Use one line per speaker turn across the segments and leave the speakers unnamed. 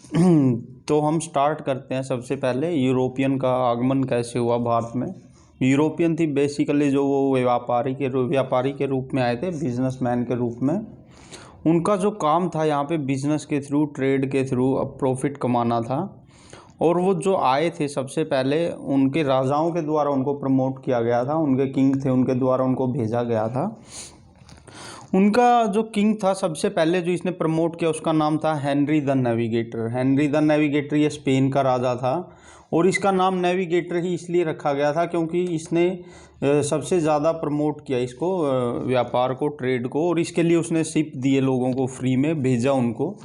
तो हम स्टार्ट करते हैं। सबसे पहले यूरोपियन का आगमन कैसे हुआ भारत में। यूरोपियन थी बेसिकली जो वो व्यापारी के रूप में आए थे, बिजनेसमैन के रूप में। उनका जो काम था यहाँ पे बिजनेस के थ्रू, ट्रेड के थ्रू अब प्रॉफिट कमाना था। और वो जो आए थे सबसे पहले उनके राजाओं के द्वारा उनको प्रमोट किया गया था, उनके किंग थे उनके द्वारा उनको भेजा गया था। उनका जो किंग था सबसे पहले जो इसने प्रमोट किया उसका नाम था Henry the navigator. Henry the navigator ये स्पेन का राजा था और इसका नाम नेविगेटर ही इसलिए रखा गया था क्योंकि इसने सबसे ज़्यादा प्रमोट किया इसको, व्यापार को, ट्रेड को। और इसके लिए उसने शिप दिए लोगों को, फ्री में भेजा उनको।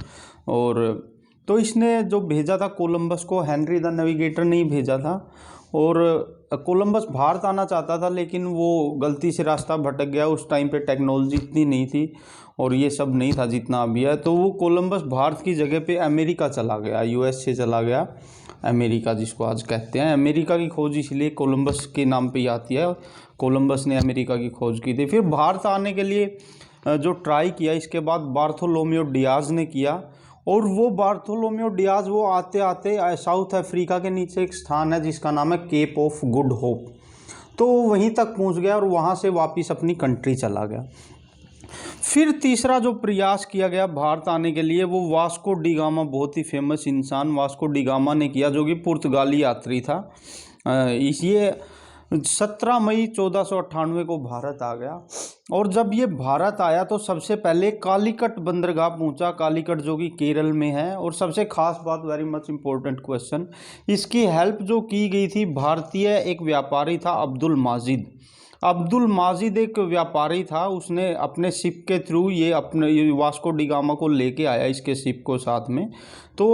और तो इसने जो भेजा था कोलंबस को, हेनरी द नेविगेटर ने ही भेजा था। और कोलंबस भारत आना चाहता था लेकिन वो गलती से रास्ता भटक गया। उस टाइम पे टेक्नोलॉजी इतनी नहीं थी और ये सब नहीं था जितना अभी है। तो वो कोलंबस भारत की जगह पे अमेरिका चला गया, यूएस से चला गया अमेरिका, जिसको आज कहते हैं। अमेरिका की खोज इसलिए कोलंबस के नाम पे ही आती है, कोलंबस ने अमेरिका की खोज की थी। फिर भारत आने के लिए जो ट्राई किया इसके बाद बार्थोलोमेओ डियाज ने किया। और वो बार्थोलोमेओ डियाज वो आते आते साउथ अफ्रीका के नीचे एक स्थान है जिसका नाम है केप ऑफ गुड होप, तो वहीं तक पहुंच गया और वहां से वापस अपनी कंट्री चला गया। फिर तीसरा जो प्रयास किया गया भारत आने के लिए वो वास्को डी गामा, बहुत ही फेमस इंसान वास्को डी गामा ने किया, जो कि पुर्तगाली यात्री था। ये 17 मई 1498 को भारत आ गया। और जब ये भारत आया तो सबसे पहले कालीकट बंदरगाह पहुंचा, कालीकट जो कि केरल में है। और सबसे खास बात, वेरी मच इम्पोर्टेंट क्वेश्चन, इसकी हेल्प जो की गई थी भारतीय एक व्यापारी था अब्दुल माजिद। अब्दुल माजिद एक व्यापारी था, उसने अपने शिप के थ्रू ये वास्को डी गामा को लेके आया, इसके शिप को साथ में। तो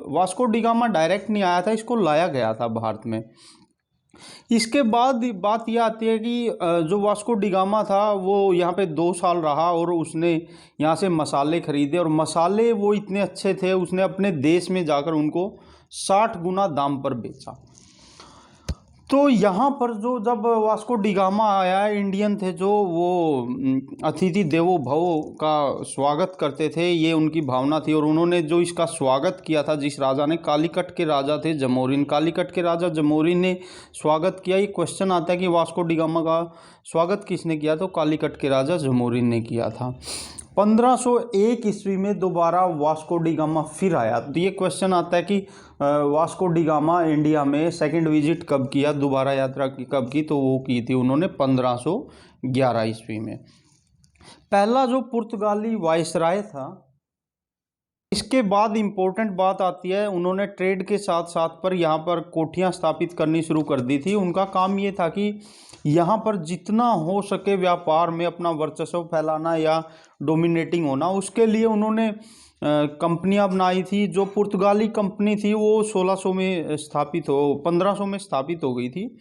वास्को डी गामा डायरेक्ट नहीं आया था, इसको लाया गया था भारत में। इसके बाद बात यह आती है कि जो वास्को डी गामा था वो यहाँ पे 2 साल रहा और उसने यहाँ से मसाले खरीदे। और मसाले वो इतने अच्छे थे, उसने अपने देश में जाकर उनको 60 गुना दाम पर बेचा। तो यहाँ पर जो जब वास्को डी गामा आया, इंडियन थे जो वो अतिथि देवो भव का स्वागत करते थे, ये उनकी भावना थी। और उन्होंने जो इसका स्वागत किया था, जिस राजा ने, कालीकट के राजा थे जमोरिन, कालीकट के राजा जमोरिन ने स्वागत किया। ये क्वेश्चन आता है कि वास्को डी गामा का स्वागत किसने किया, तो कालीकट के राजा जमोरिन ने किया था। 1501 ईस्वी में दोबारा वास्को डी गामा फिर आया। तो ये क्वेश्चन आता है कि वास्को डी गामा इंडिया में सेकंड विजिट कब किया, दोबारा यात्रा कब की, तो वो की थी उन्होंने 1511 ईस्वी में। पहला जो पुर्तगाली वायसराय था, इसके बाद इम्पोर्टेंट बात आती है, उन्होंने ट्रेड के साथ साथ पर यहाँ पर कोठियाँ स्थापित करनी शुरू कर दी थी। उनका काम ये था कि यहाँ पर जितना हो सके व्यापार में अपना वर्चस्व फैलाना या डोमिनेटिंग होना, उसके लिए उन्होंने कंपनियां बनाई थी। जो पुर्तगाली कंपनी थी वो 1500 में स्थापित हो गई थी।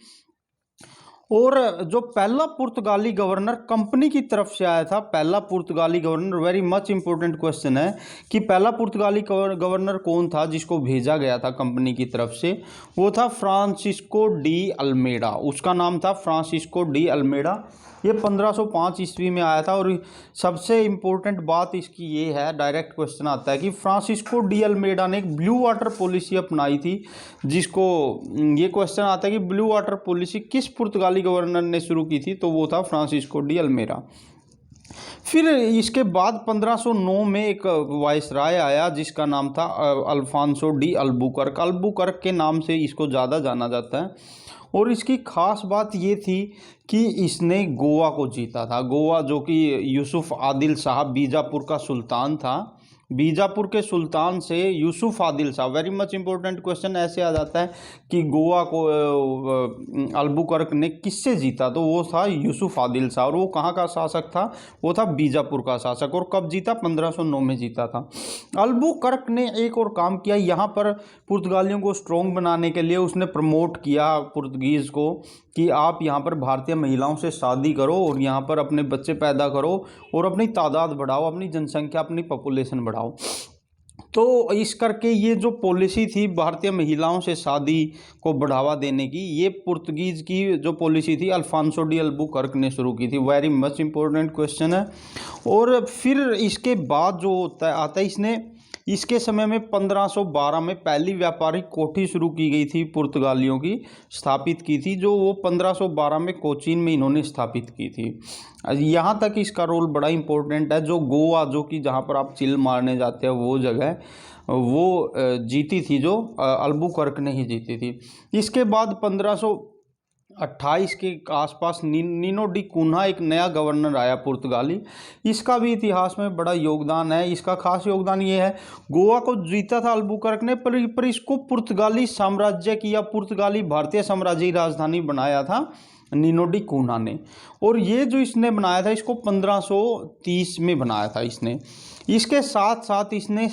और जो पहला पुर्तगाली गवर्नर कंपनी की तरफ से आया था, पहला पुर्तगाली governor, very much important question है कि पहला पुर्तगाली गवर्नर कौन था जिसको भेजा गया था कंपनी की तरफ से, वो था फ्रांसिस्को डी अल्मेडा। उसका नाम था फ्रांसिस्को डी अल्मेडा। ये 1505 ईस्वी में आया था। और सबसे इम्पोर्टेंट बात इसकी ये है, डायरेक्ट क्वेश्चन आता है कि फ्रांसिस्को डी अल्मेडा ने एक ब्लू वाटर पॉलिसी अपनाई थी, जिसको ये क्वेश्चन आता है कि ब्लू वाटर पॉलिसी किस पुर्तगाली गवर्नर ने शुरू की थी, तो वो था फ्रांसिस्को डी अल्मेडा। फिर इसके बाद 1509 में एक वायसराय आया जिसका नाम था अल्फांसो डी अल्बुकर्क। अल्बुकर्क के नाम से इसको ज़्यादा जाना जाता है। और इसकी खास बात ये थी कि इसने गोवा को जीता था। गोवा जो कि यूसुफ आदिल शाह बीजापुर का सुल्तान था, बीजापुर के सुल्तान से Yusuf Adil Shah, very much important question ऐसे आ जाता है कि गोवा को अल्बुकर्क ने किससे जीता, तो वो था यूसुफ आदिल शाह। और वो कहाँ का शासक था, वो था बीजापुर का शासक। और कब जीता, 1509 में जीता था। अल्बुकर्क ने एक और काम किया, यहाँ पर पुर्तगालियों को स्ट्रॉन्ग बनाने के लिए उसने प्रमोट किया पुर्तगीज़ को कि आप यहाँ पर भारतीय महिलाओं से शादी करो और यहाँ पर अपने बच्चे पैदा करो और अपनी तादाद बढ़ाओ, अपनी जनसंख्या, अपनी पॉपुलेशन बढ़ाओ। तो इस करके ये जो पॉलिसी थी भारतीय महिलाओं से शादी को बढ़ावा देने की, ये पुर्तगीज़ की जो पॉलिसी थी अल्फांसो डी अल्बुकर्क ने शुरू की थी। वेरी मच इम्पोर्टेंट क्वेश्चन है। और फिर इसके बाद जो आता है, इसने इसके समय में 1512 में पहली व्यापारिक कोठी शुरू की गई थी, पुर्तगालियों की स्थापित की थी, जो वो 1512 में कोचीन में इन्होंने स्थापित की थी। यहाँ तक इसका रोल बड़ा इंपॉर्टेंट है। जो गोवा, जो कि जहाँ पर आप चिल मारने जाते हैं वो जगह, वो जीती थी, जो अल्बुकर्क ने ही जीती थी। इसके बाद 1528 के आसपास नीनो डी कुन्हा एक नया गवर्नर आया पुर्तगाली। इसका भी इतिहास में बड़ा योगदान है। इसका खास योगदान ये है, गोवा को जीता था अल्बुकर्क ने, पर इसको पुर्तगाली साम्राज्य की या पुर्तगाली भारतीय साम्राज्य की राजधानी बनाया था नीनो डी कुन्हा ने। और ये जो इसने बनाया था, इसको 1530 में बनाया था इसने। इसके साथ साथ इसने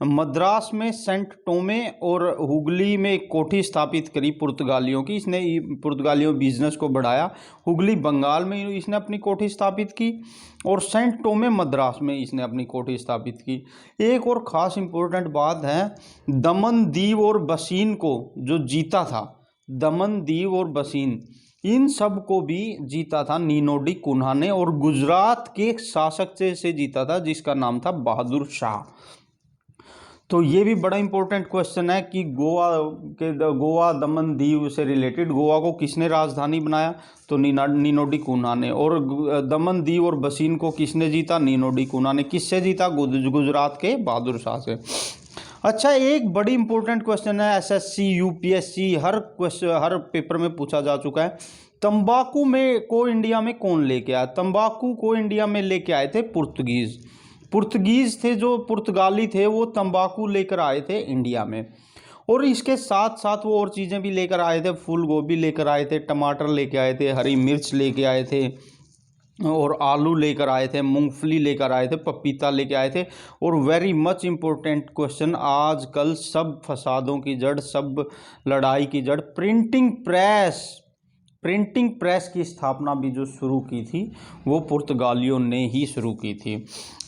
मद्रास में सेंट टोमे और हुगली में एक कोठी स्थापित करी पुर्तगालियों की। इसने पुर्तगालियों बिजनेस को बढ़ाया। हुगली बंगाल में इसने अपनी कोठी स्थापित की और सेंट टोमे मद्रास में इसने अपनी कोठी स्थापित की। एक और ख़ास इम्पोर्टेंट बात है, दमन, दीव और बसीन को जो जीता था, दमन, दीव और बसीन, इन सब को भी जीता था नीनो डी कुन्हा ने, और गुजरात के एक शासक से जीता था जिसका नाम था बहादुर शाह। तो ये भी बड़ा इंपॉर्टेंट क्वेश्चन है कि गोवा दमन दीव से रिलेटेड गोवा को किसने राजधानी बनाया, तो नीनो डी कुन्हा ने। और दमन दीव और बसीन को किसने जीता, नीनो डी कुन्हा ने। किससे जीता, गुजरात के बहादुर शाह से। अच्छा, एक बड़ी इंपॉर्टेंट क्वेश्चन है, एसएससी यूपीएससी हर पेपर में पूछा जा चुका है। तंबाकू को इंडिया में कौन लेके आया? तंबाकू को इंडिया में लेके आए थे पुर्तगीज थे, जो पुर्तगाली थे, वो तंबाकू लेकर आए थे इंडिया में। और इसके साथ साथ वो और चीज़ें भी लेकर आए थे, फूल गोभी लेकर आए थे, टमाटर लेके आए थे, हरी मिर्च लेके आए थे, और आलू लेकर आए थे, मूंगफली लेकर आए थे, पपीता लेके आए थे। और वेरी मच इम्पोर्टेंट क्वेश्चन, आजकल सब फसादों की जड़, सब लड़ाई की जड़, प्रिंटिंग प्रेस की स्थापना भी जो शुरू की थी वो पुर्तगालियों ने ही शुरू की थी।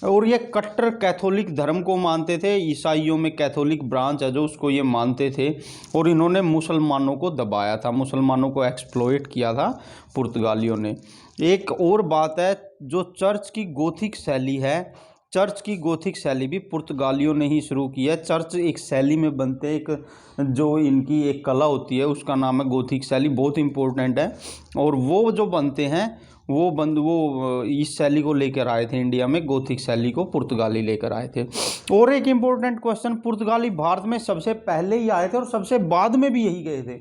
और ये कट्टर कैथोलिक धर्म को मानते थे, ईसाइयों में कैथोलिक ब्रांच है जो उसको ये मानते थे, और इन्होंने मुसलमानों को दबाया था, मुसलमानों को एक्सप्लॉइट किया था पुर्तगालियों ने। एक और बात है, जो चर्च की गोथिक शैली है, चर्च की गोथिक शैली भी पुर्तगालियों ने ही शुरू की है। चर्च एक शैली में बनते हैं, एक जो इनकी एक कला होती है उसका नाम है गोथिक शैली, बहुत इंपॉर्टेंट है। और वो जो बनते हैं वो इस शैली को लेकर आए थे इंडिया में, गोथिक शैली को पुर्तगाली लेकर आए थे। और एक इंपॉर्टेंट क्वेश्चन, पुर्तगाली भारत में सबसे पहले ही आए थे और सबसे बाद में भी यही गए थे।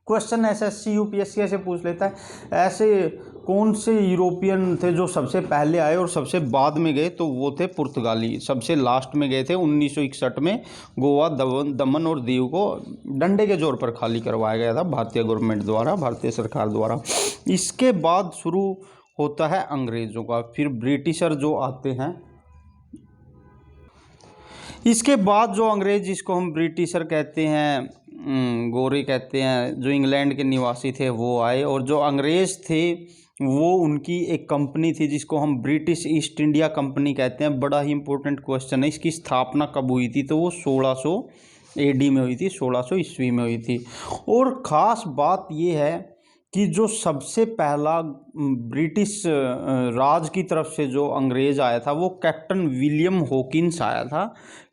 क्वेश्चन एसएससी यूपीएससी ऐसे पूछ लेता है, ऐसे कौन से यूरोपियन थे जो सबसे पहले आए और सबसे बाद में गए, तो वो थे पुर्तगाली। सबसे लास्ट में गए थे 1961 में, गोवा दमन और दीव को डंडे के जोर पर खाली करवाया गया था भारतीय गवर्नमेंट द्वारा, भारतीय सरकार द्वारा। इसके बाद शुरू होता है अंग्रेज़ों का, फिर ब्रिटिशर जो आते हैं। इसके बाद जो अंग्रेज़, जिसको हम ब्रिटिशर कहते हैं, गोरे कहते हैं, जो इंग्लैंड के निवासी थे वो आए। और जो अंग्रेज़ थे वो, उनकी एक कंपनी थी जिसको हम ब्रिटिश ईस्ट इंडिया कंपनी कहते हैं। बड़ा ही इंपॉर्टेंट क्वेश्चन है, इसकी स्थापना कब हुई थी, तो वो 1600 AD में हुई थी, 1600 ईस्वी में हुई थी। और ख़ास बात ये है कि जो सबसे पहला ब्रिटिश राज की तरफ से जो अंग्रेज़ आया था वो कैप्टन विलियम हॉकिंस आया था।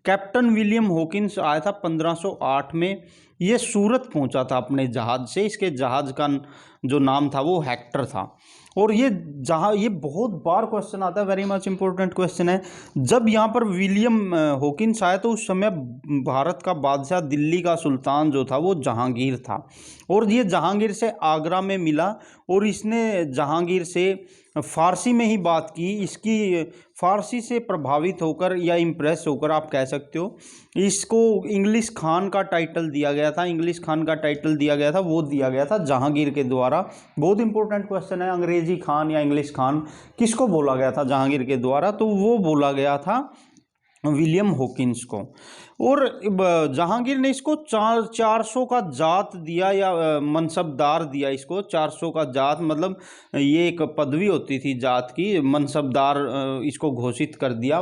कैप्टन विलियम हॉकिंस आया था 1508 में। ये सूरत पहुंचा था अपने जहाज़ से। इसके जहाज़ का जो नाम था वो हेक्टर था। और ये बहुत बार क्वेश्चन आता है, वेरी मच इंपॉर्टेंट क्वेश्चन है। जब यहाँ पर विलियम हॉकिंस आया तो उस समय भारत का बादशाह, दिल्ली का सुल्तान जो था वो जहांगीर था। और ये जहांगीर से आगरा में मिला और इसने जहांगीर से फ़ारसी में ही बात की। इसकी फ़ारसी से प्रभावित होकर या इम्प्रेस होकर आप कह सकते हो, इसको इंग्लिश खान का टाइटल दिया गया था। इंग्लिश खान का टाइटल दिया गया था, वो दिया गया था जहांगीर के द्वारा। बहुत इंपॉर्टेंट क्वेश्चन है, अंग्रेजी खान या इंग्लिश खान किसको बोला गया था जहांगीर के द्वारा, तो वो बोला गया था विलियम हॉकिंस को। और जहांगीर ने इसको 400 का जात दिया या मनसबदार दिया इसको। 400 का जात मतलब ये एक पदवी होती थी जात की, मनसबदार इसको घोषित कर दिया।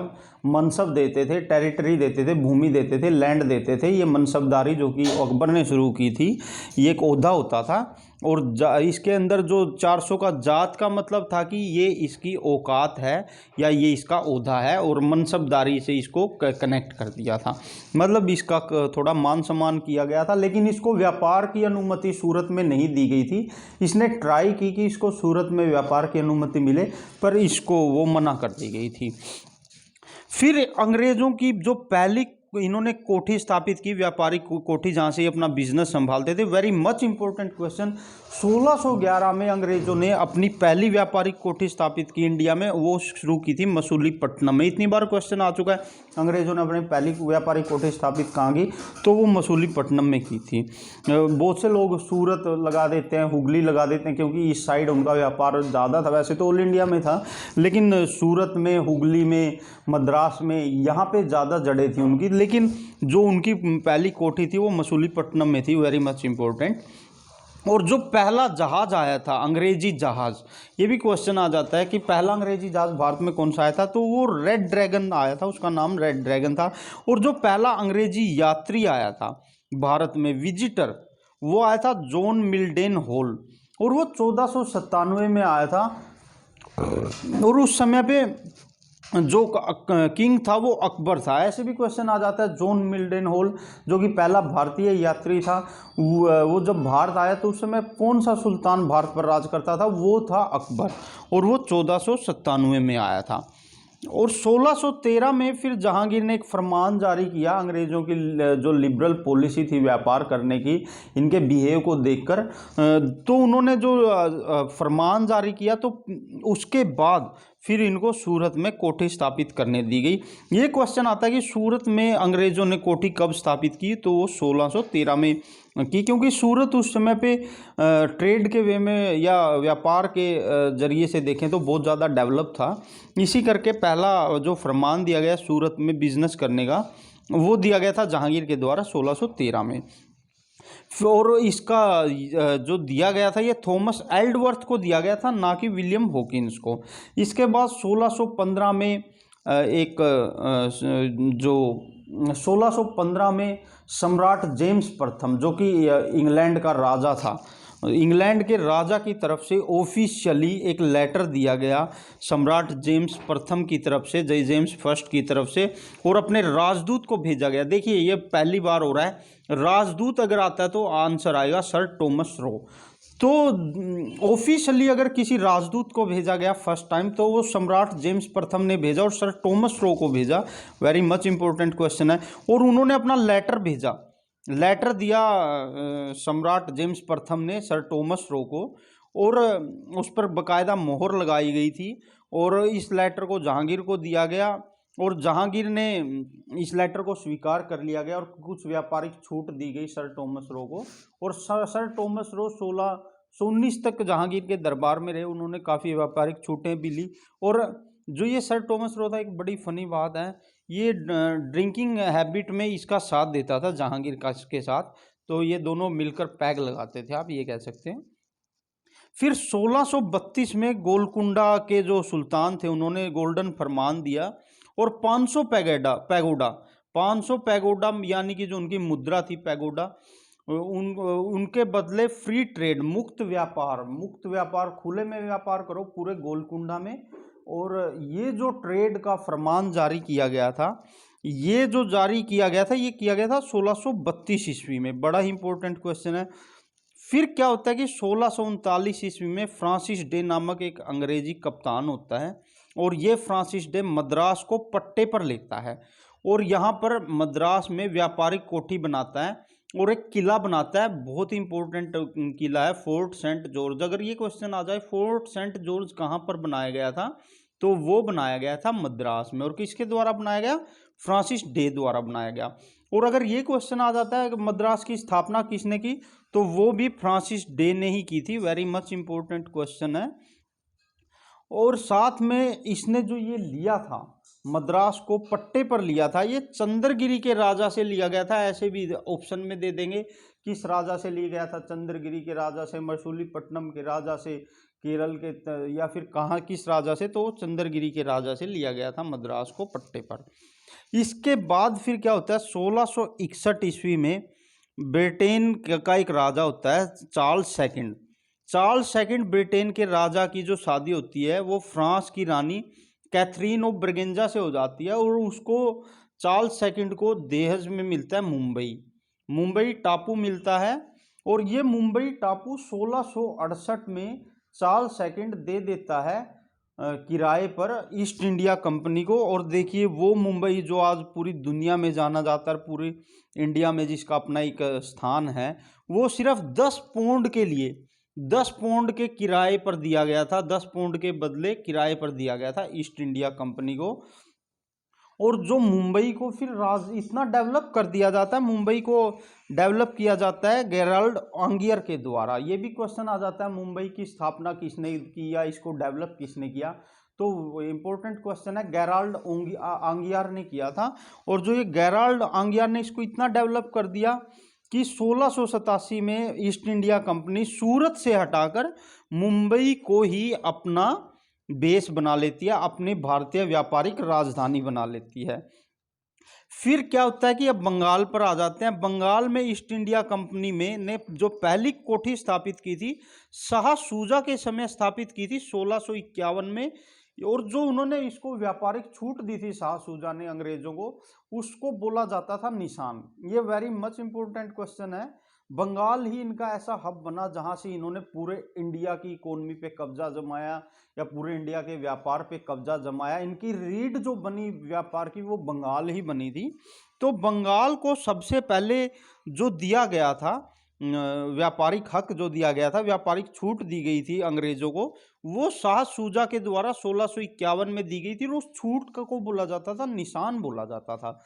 मनसब देते थे, टेरिटरी देते थे, भूमि देते थे, लैंड देते थे। ये मनसबदारी जो कि अकबर ने शुरू की थी, ये एक ओहदा होता था। और इसके अंदर जो 400 का जात का मतलब था कि ये इसकी औकात है या ये इसका ओहदा है, और मनसबदारी से इसको कनेक्ट कर दिया था। मतलब इसका थोड़ा मान सम्मान किया गया था। लेकिन इसको व्यापार की अनुमति सूरत में नहीं दी गई थी। इसने ट्राई की कि इसको सूरत में व्यापार की अनुमति मिले, पर इसको वो मना कर दी गई थी। फिर अंग्रेज़ों की जो पहली इन्होंने कोठी स्थापित की, व्यापारिक कोठी, जहाँ से ये अपना बिजनेस संभालते थे। Very much important question. 1611 में अंग्रेज़ों ने अपनी पहली व्यापारिक कोठी स्थापित की इंडिया में। वो शुरू की थी मसूलीपट्टनम में। इतनी बार क्वेश्चन आ चुका है, अंग्रेज़ों ने अपनी पहली व्यापारिक कोठी स्थापित कहाँ की, तो वो मसूलीपट्टनम में की थी। बहुत से लोग सूरत लगा देते हैं, हुगली लगा देते हैं, क्योंकि इस साइड उनका व्यापार ज़्यादा था। वैसे तो ऑल इंडिया में था, लेकिन सूरत में, हुगली में, मद्रास में, यहाँ पे ज़्यादा जड़ें थी उनकी। लेकिन जो उनकी पहली कोठी थी वो मसूलीपट्टनम में थी। Very much important. और जो पहला जहाज आया था, अंग्रेजी जहाज, ये भी क्वेश्चन आ जाता है कि पहला अंग्रेजी जहाज भारत में कौन सा आया था, तो वो रेड ड्रैगन आया था, उसका नाम रेड ड्रैगन था। और जो पहला अंग्रेजी यात्री आया था भारत में, विजिटर, वो आया था जॉन मिल्डेन हॉल, और वो 1497 में आया था। और उस समय पे जो किंग था वो अकबर था। ऐसे भी क्वेश्चन आ जाता है। जॉन मिल्डेन हॉल जो कि पहला भारतीय यात्री था, वो जब भारत आया तो उस समय कौन सा सुल्तान भारत पर राज करता था, वो था अकबर, और वो 1497 में आया था। और 1613 में फिर जहांगीर ने एक फरमान जारी किया। अंग्रेज़ों की जो लिबरल पॉलिसी थी व्यापार करने की, इनके बिहेव को देखकर, तो उन्होंने जो फरमान जारी किया, तो उसके बाद फिर इनको सूरत में कोठी स्थापित करने दी गई। ये क्वेश्चन आता है कि सूरत में अंग्रेज़ों ने कोठी कब स्थापित की, तो वो 1613 में की, क्योंकि सूरत उस समय पे ट्रेड के वे में या व्यापार के ज़रिए से देखें तो बहुत ज़्यादा डेवलप था। इसी करके पहला जो फरमान दिया गया सूरत में बिजनेस करने का, वो दिया गया था जहांगीर के द्वारा 1613 में। और इसका जो दिया गया था ये थॉमस एल्डवर्थ को दिया गया था, ना कि विलियम हॉकिंस को। इसके बाद 1615 में एक जो 1615 में सम्राट जेम्स प्रथम, जो कि इंग्लैंड का राजा था, इंग्लैंड के राजा की तरफ से ऑफिशियली एक लेटर दिया गया सम्राट जेम्स प्रथम की तरफ से, जय जेम्स फर्स्ट की तरफ से, और अपने राजदूत को भेजा गया। देखिए ये पहली बार हो रहा है, राजदूत अगर आता है तो आंसर आएगा सर टॉमस रो। तो ऑफिशियली अगर किसी राजदूत को भेजा गया फर्स्ट टाइम, तो वो सम्राट जेम्स प्रथम ने भेजा और सर टॉमस रो को भेजा। वेरी मच इंपॉर्टेंट क्वेश्चन है। और उन्होंने अपना लेटर भेजा, लेटर दिया सम्राट जेम्स प्रथम ने सर टॉमस रो को, और उस पर बाकायदा मोहर लगाई गई थी। और इस लेटर को जहांगीर को दिया गया, और जहांगीर ने इस लेटर को स्वीकार कर लिया गया, और कुछ व्यापारिक छूट दी गई सर टॉमस रो को। और सर टॉमस रो 1619 तक जहांगीर के दरबार में रहे। उन्होंने काफ़ी व्यापारिक छूटें भी ली। और जो ये सर टॉमस रो था, एक बड़ी फनी बात है, ये ड्रिंकिंग हैबिट में इसका साथ देता था जहांगीर का के साथ, तो ये दोनों मिलकर पैग लगाते थे, आप ये कह सकते हैं। फिर 1632 में गोलकुंडा के जो सुल्तान थे, उन्होंने गोल्डन फरमान दिया, और 500 पैगोडा 500 पैगोडा यानी कि जो उनकी मुद्रा थी पैगोडा, उनके बदले फ्री ट्रेड, मुक्त व्यापार, खुले में व्यापार करो पूरे गोलकुंडा में। और ये जो ट्रेड का फरमान जारी किया गया था, ये किया गया था 1632 ईस्वी में। बड़ा ही इंपॉर्टेंट क्वेश्चन है। फिर क्या होता है कि 1639 ईस्वी में फ्रांसिस डे नामक एक अंग्रेजी कप्तान होता है, और ये फ्रांसिस डे मद्रास को पट्टे पर लेता है, और यहाँ पर मद्रास में व्यापारिक कोठी बनाता है, और एक किला बनाता है। बहुत ही इंपॉर्टेंट किला है फोर्ट सेंट जॉर्ज। अगर ये क्वेश्चन आ जाए फोर्ट सेंट जॉर्ज कहाँ पर बनाया गया था, तो वो बनाया गया था मद्रास में। और किसके द्वारा बनाया गया, फ्रांसिस डे द्वारा बनाया गया। और अगर ये क्वेश्चन आ जाता है कि मद्रास की स्थापना किसने की, तो वो भी फ्रांसिस डे ने ही की थी। वेरी मच इंपॉर्टेंट क्वेश्चन है। और साथ में इसने जो ये लिया था, मद्रास को पट्टे पर लिया था, ये चंद्रगिरी के राजा से लिया गया था। ऐसे भी ऑप्शन में दे देंगे किस राजा से लिया गया था, चंद्रगिरी के राजा से, मसूलीपट्टनम के राजा से, केरल के या फिर कहाँ किस राजा से, तो चंद्रगिरी के राजा से लिया गया था मद्रास को पट्टे पर। इसके बाद फिर क्या होता है, 1661 ईस्वी में ब्रिटेन का एक राजा होता है Charles second. Charles second Britain के राजा की जो शादी होती है वो फ्रांस की रानी कैथरीन ऑफ ब्रगेंजा से हो जाती है, और उसको चार्ल्स सेकंड को दहेज में मिलता है मुंबई टापू मिलता है। और ये मुंबई टापू 1668 में चार्ल्स सेकंड दे देता है किराए पर ईस्ट इंडिया कंपनी को। और देखिए वो मुंबई जो आज पूरी दुनिया में जाना जाता है, पूरी इंडिया में जिसका अपना एक स्थान है, वो सिर्फ 10 पौंड के लिए 10 पौंड के किराए पर दिया गया था, 10 पौंड के बदले किराए पर दिया गया था ईस्ट इंडिया कंपनी को। और जो मुंबई को फिर इतना डेवलप कर दिया जाता है, मुंबई को डेवलप किया जाता है गेराल्ड आंगियर के द्वारा। ये भी क्वेश्चन आ जाता है मुंबई की स्थापना किसने की या इसको डेवलप किसने किया, तो इम्पोर्टेंट क्वेश्चन है, गेराल्ड आंगियार ने किया था। और जो ये गेराल्ड आंगियार ने इसको इतना डेवलप कर दिया कि 1687 में ईस्ट इंडिया कंपनी सूरत से हटाकर मुंबई को ही अपना बेस बना लेती है, अपनी भारतीय व्यापारिक राजधानी बना लेती है। फिर क्या होता है कि अब बंगाल पर आ जाते हैं। बंगाल में ईस्ट इंडिया कंपनी में ने जो पहली कोठी स्थापित की थी शाह सूजा के समय स्थापित की थी 1651 में। और जो उन्होंने इसको व्यापारिक छूट दी थी शाह सूजा ने अंग्रेजों को, उसको बोला जाता था निशान। ये वेरी मच इंपोर्टेंट क्वेश्चन है। बंगाल ही इनका ऐसा हब बना जहां से इन्होंने पूरे इंडिया की इकोनॉमी पे कब्जा जमाया या पूरे इंडिया के व्यापार पे कब्जा जमाया। इनकी रीढ़ जो बनी व्यापार की वो बंगाल ही बनी थी। तो बंगाल को सबसे पहले जो दिया गया था व्यापारिक हक जो दिया गया था, व्यापारिक छूट दी गई थी अंग्रेजों को, वो शाह सूजा के द्वारा 1651 में दी गई थी। और उस छूट को बोला जाता था निशान बोला जाता था।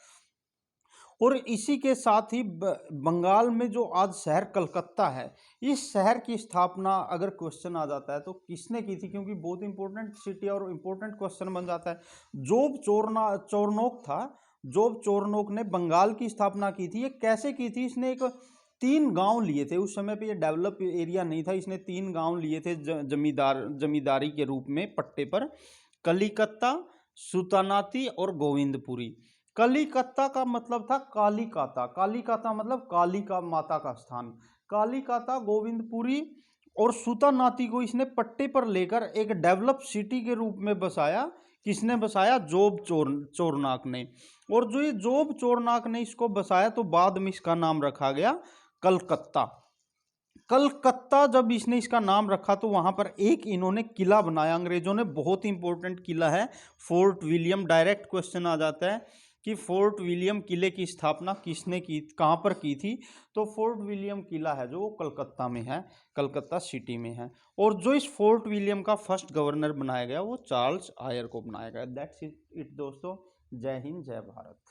और इसी के साथ ही बंगाल में जो आज शहर कलकत्ता है, इस शहर की स्थापना अगर क्वेश्चन आ जाता है तो किसने की थी, क्योंकि बहुत इंपॉर्टेंट सिटी और इंपॉर्टेंट क्वेश्चन बन जाता है। जोब चोरनोक था, जोब चोरनोक ने बंगाल की स्थापना की थी। ये कैसे की थी, इसने एक 3 गांव लिए थे। उस समय पे ये डेवलप एरिया नहीं था, इसने 3 गांव लिए थे जमींदारी के रूप में पट्टे पर, कलिकत्ता, सुतानाती और गोविंदपुरी। कलिकत्ता का मतलब था कालिकाता, कालिकाता मतलब कालिका माता का स्थान, कालिकाता, गोविंदपुरी और सुतानाती को इसने पट्टे पर लेकर एक डेवलप सिटी के रूप में बसाया। किसने बसाया, जोब चोरनाक ने। और जो ये जोब चोरनाक ने इसको बसाया तो बाद में इसका नाम रखा गया कलकत्ता। कलकत्ता जब इसने इसका नाम रखा तो वहां पर एक इन्होंने किला बनाया अंग्रेजों ने, बहुत इंपॉर्टेंट किला है फोर्ट विलियम। डायरेक्ट क्वेश्चन आ जाता है कि फोर्ट विलियम किले की स्थापना किसने की, कहाँ पर की थी, तो फोर्ट विलियम किला है जो वो कलकत्ता में है, कलकत्ता सिटी में है। और जो इस फोर्ट विलियम का फर्स्ट गवर्नर बनाया गया वो चार्ल्स आयर को बनाया गया। दैट्स इट दोस्तों। जय हिंद, जय भारत।